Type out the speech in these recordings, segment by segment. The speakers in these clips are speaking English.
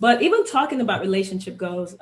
But even talking about relationship goals,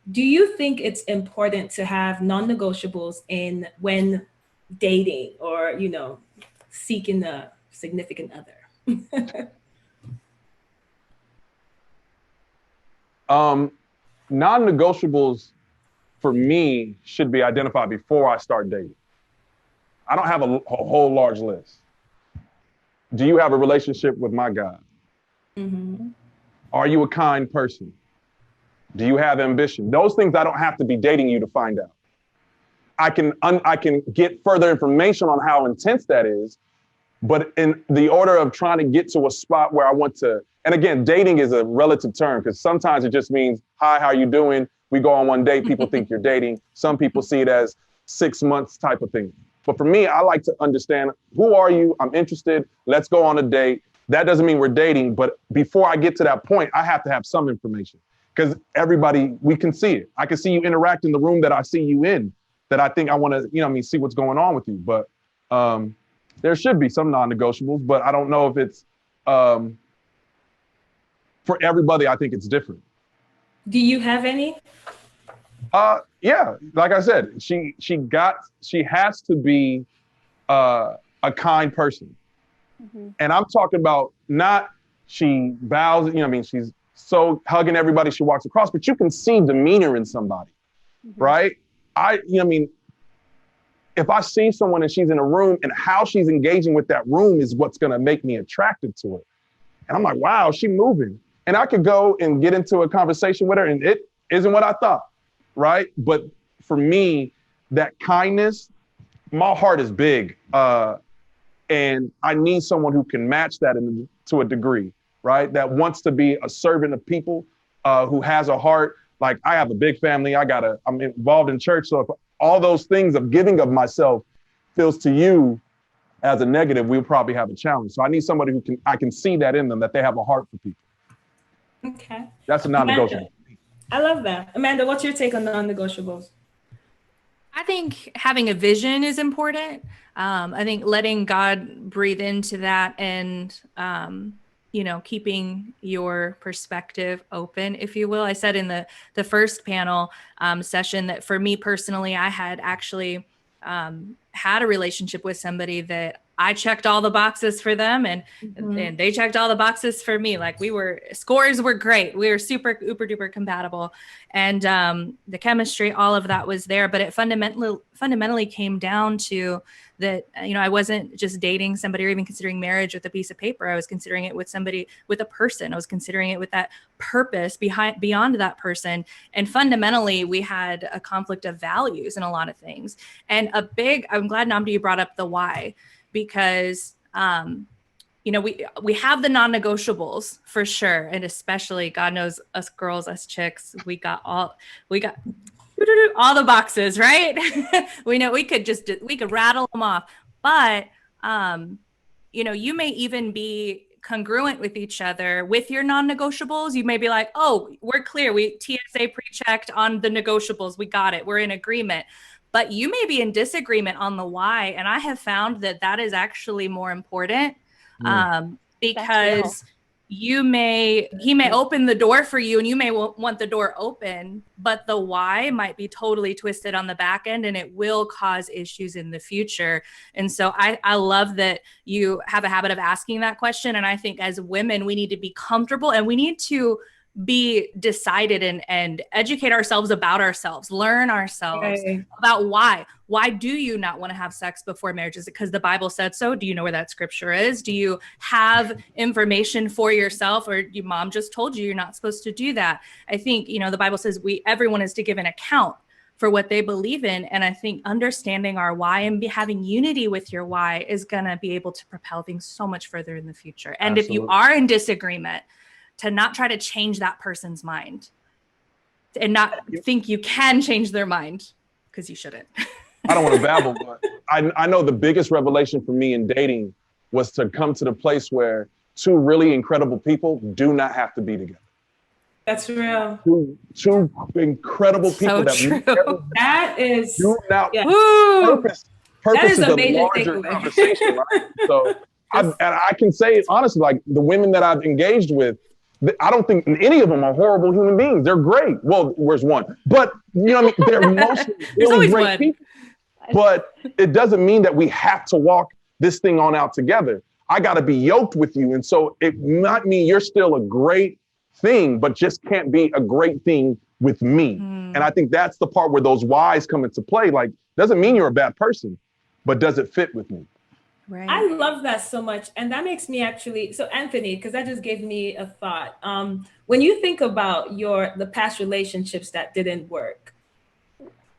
do you think it's important to have non-negotiables in when dating or, seeking a significant other? Non-negotiables for me should be identified before I start dating. I don't have a whole large list. Do you have a relationship with my God? Mm-hmm. Are you a kind person? Do you have ambition? Those things I don't have to be dating you to find out. I can get further information on how intense that is, but in the order of trying to get to a spot where I want to, and again, dating is a relative term because sometimes it just means, hi, how you doing? We go on one date, people think you're dating. Some people see it as 6 months type of thing. But for me, I like to understand, who are you? I'm interested. Let's go on a date. That doesn't mean we're dating, but before I get to that point, I have to have some information because everybody, we can see it. I can see you interact in the room that I see you in, that I think I want to, see what's going on with you. But there should be some non-negotiables, but I don't know if it's, for everybody, I think it's different. Do you have any? Yeah, like I said, she has to be a kind person. Mm-hmm. And I'm talking about not she bows, she's so hugging everybody she walks across, but you can see demeanor in somebody, Mm-hmm. right? If I see someone and she's in a room and how she's engaging with that room is what's going to make me attracted to her. And I'm like, wow, she's moving. And I could go and get into a conversation with her and it isn't what I thought, right? But for me, that kindness, my heart is big. And I need someone who can match that to a degree, right? That wants to be a servant of people, who has a heart. Like I have a big family. I'm involved in church. So if all those things of giving of myself feels to you as a negative, we'll probably have a challenge. So I need somebody I can see that in them, that they have a heart for people. Okay. That's a non-negotiable. I love that. Amanda, what's your take on non-negotiables? I think having a vision is important. I think letting God breathe into that and, keeping your perspective open, if you will. I said in the first panel session that for me personally, I had actually had a relationship with somebody that I checked all the boxes for them and they checked all the boxes for me. Like scores were great. We were super uber duper compatible and the chemistry, all of that was there, but it fundamentally came down to that, I wasn't just dating somebody or even considering marriage with a piece of paper. I was considering it with somebody, with a person. I was considering it with that purpose beyond that person. And fundamentally, we had a conflict of values in a lot of things. And I'm glad, Nnamdi, you brought up the why, because, we have the non-negotiables for sure. And especially, God knows us girls, us chicks, we got all the boxes, right? We know we could rattle them off, but, you may even be congruent with each other with your non-negotiables. You may be like, oh, we're clear. We TSA pre-checked on the negotiables. We got it. We're in agreement. But you may be in disagreement on the why. And I have found that is actually more important because he may open the door for you and you may want the door open, but the why might be totally twisted on the back end and it will cause issues in the future. And so I love that you have a habit of asking that question. And I think as women, we need to be comfortable and we need to be decided and educate ourselves about ourselves, learn ourselves about why do you not want to have sex before marriage? Is it because the Bible said so? Do you know where that scripture is? Do you have information for yourself, or your mom just told you you're not supposed to do that? I think, the Bible says everyone is to give an account for what they believe in. And I think understanding our why and having unity with your why is going to be able to propel things so much further in the future. And Absolutely. If you are in disagreement, to not try to change that person's mind and not think you can change their mind, because you shouldn't. I don't want to babble, but I know the biggest revelation for me in dating was to come to the place where two really incredible people do not have to be together. That's real. Two incredible people that is purpose is a larger conversation, right? So I can say honestly, like the women that I've engaged with, I don't think any of them are horrible human beings. They're great. Well, where's one? But you know what I mean? They're mostly really great people. But it doesn't mean that we have to walk this thing on out together. I got to be yoked with you. And so it might mean you're still a great thing, but just can't be a great thing with me. And I think that's the part where those whys come into play. Like, doesn't mean you're a bad person, but does it fit with me? Right. I love that so much. And that makes me actually, so Anthony, because that just gave me a thought. When you think about the past relationships that didn't work,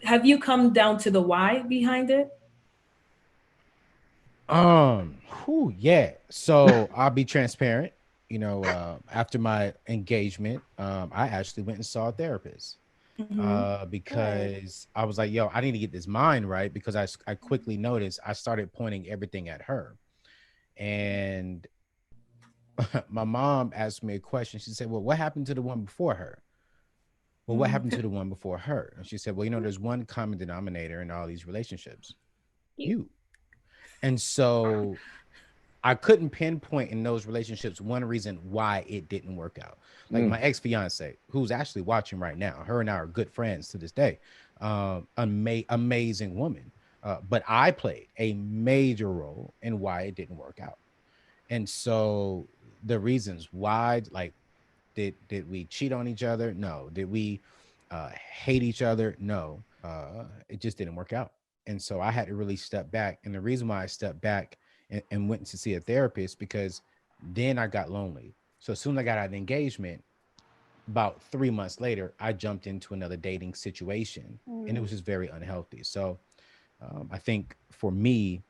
have you come down to the why behind it? Yeah. So I'll be transparent. You know, after my engagement, I actually went and saw a therapist because I was like, yo, I need to get this mind right, because I quickly noticed I started pointing everything at her. And my mom asked me a question. She said, well, what happened to the one before her? Well, what happened to the one before her? And she said, well, you know, there's one common denominator in all these relationships. You. And so I couldn't pinpoint in those relationships one reason why it didn't work out. Like my ex-fiance, who's actually watching right now, her and I are good friends to this day. Amazing woman. But I played a major role in why it didn't work out. And so the reasons why, like, did we cheat on each other? No. Did we hate each other? No. It just didn't work out. And so I had to really step back. And the reason why I stepped back and went to see a therapist, because then I got lonely. So as soon as I got out of engagement, about 3 months later, I jumped into another dating situation, and it was just very unhealthy. So I think for me,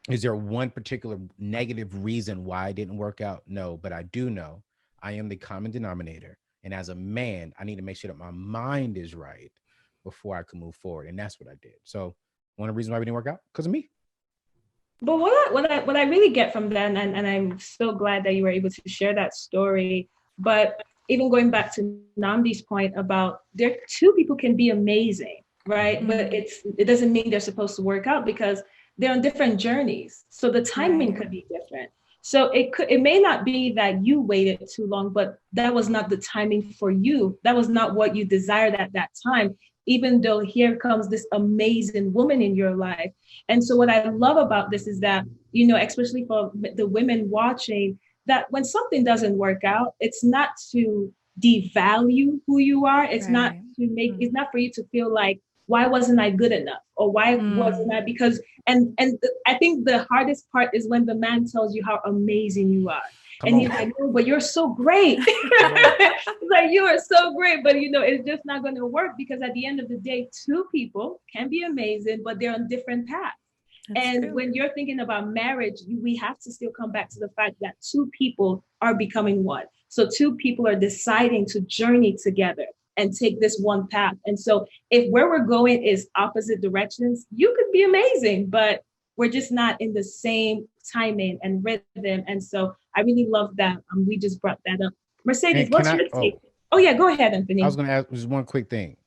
is there one particular negative reason why it didn't work out? No, but I do know I am the common denominator. And as a man, I need to make sure that my mind is right before I can move forward. And that's what I did. So one of the reasons why we didn't work out, because of me. But what I really get from that, and I'm so glad that you were able to share that story, but even going back to Nnamdi's point about two people can be amazing, right? But it doesn't mean they're supposed to work out, because they're on different journeys. So the timing could be different. So it may not be that you waited too long, but that was not the timing for you. That was not what you desired at that time, even though here comes this amazing woman in your life. And so what I love about this is that, you know, especially for the women watching, that when something doesn't work out, it's not to devalue who you are. It's not to make, it's not for you to feel like, why wasn't I good enough? Or why wasn't I? Because, and I think the hardest part is when the man tells you how amazing you are. He's like, oh, but you're so great. Like, you are so great, but you know, it's just not going to work, because at the end of the day, two people can be amazing, but they're on different paths. That's true. When you're thinking about marriage, we have to still come back to the fact that two people are becoming one. So two people are deciding to journey together and take this one path. And so if where we're going is opposite directions, you could be amazing, but we're just not in the same timing and rhythm. And so I really love that. We just brought that up. Mercedes, what's your take? Oh yeah, go ahead, Anthony. I was going to ask just one quick thing.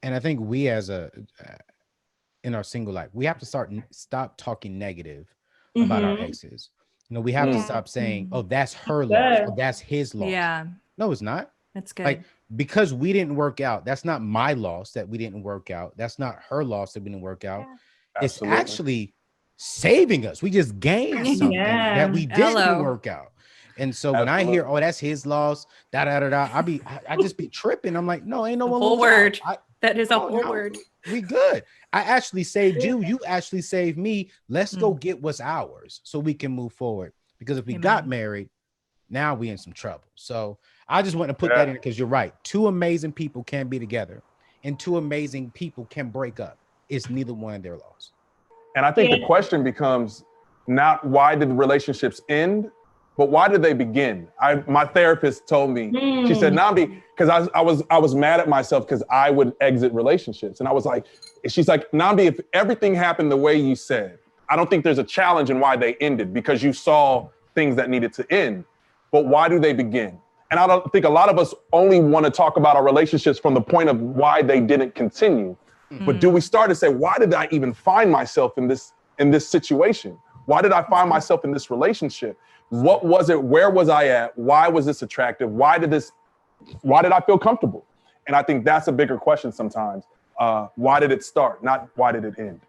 And I think we in our single life, we have to stop talking negative about our exes. You know, we have to stop saying, oh, that's her loss, or that's his loss. Yeah. No, it's not. That's good. Like, because we didn't work out, that's not my loss that we didn't work out. That's not her loss that we didn't work out. Yeah. It's actually saving us. We just gained something that we didn't work out. And so when I hear, oh, that's his loss, I just be tripping. I'm like, no, ain't no whole word. That is a whole word. We good. I actually saved you. You actually saved me. Let's go get what's ours so we can move forward. Because if we got married, now we in some trouble. So I just want to put that in, because you're right. Two amazing people can be together, and two amazing people can break up. It's neither one of their loss. And I think the question becomes not why did the relationships end, but why did they begin? My therapist told me, she said, Nnamdi, because I was mad at myself because I would exit relationships. And I was like, she's like, Nnamdi, if everything happened the way you said, I don't think there's a challenge in why they ended, because you saw things that needed to end. But why do they begin? And I don't think a lot of us only want to talk about our relationships from the point of why they didn't continue. But do we start to say, why did I even find myself in this situation? Why did I find myself in this relationship? What was it? Where was I at? Why was this attractive? Why did I feel comfortable? And I think that's a bigger question sometimes. Why did it start? Not why did it end?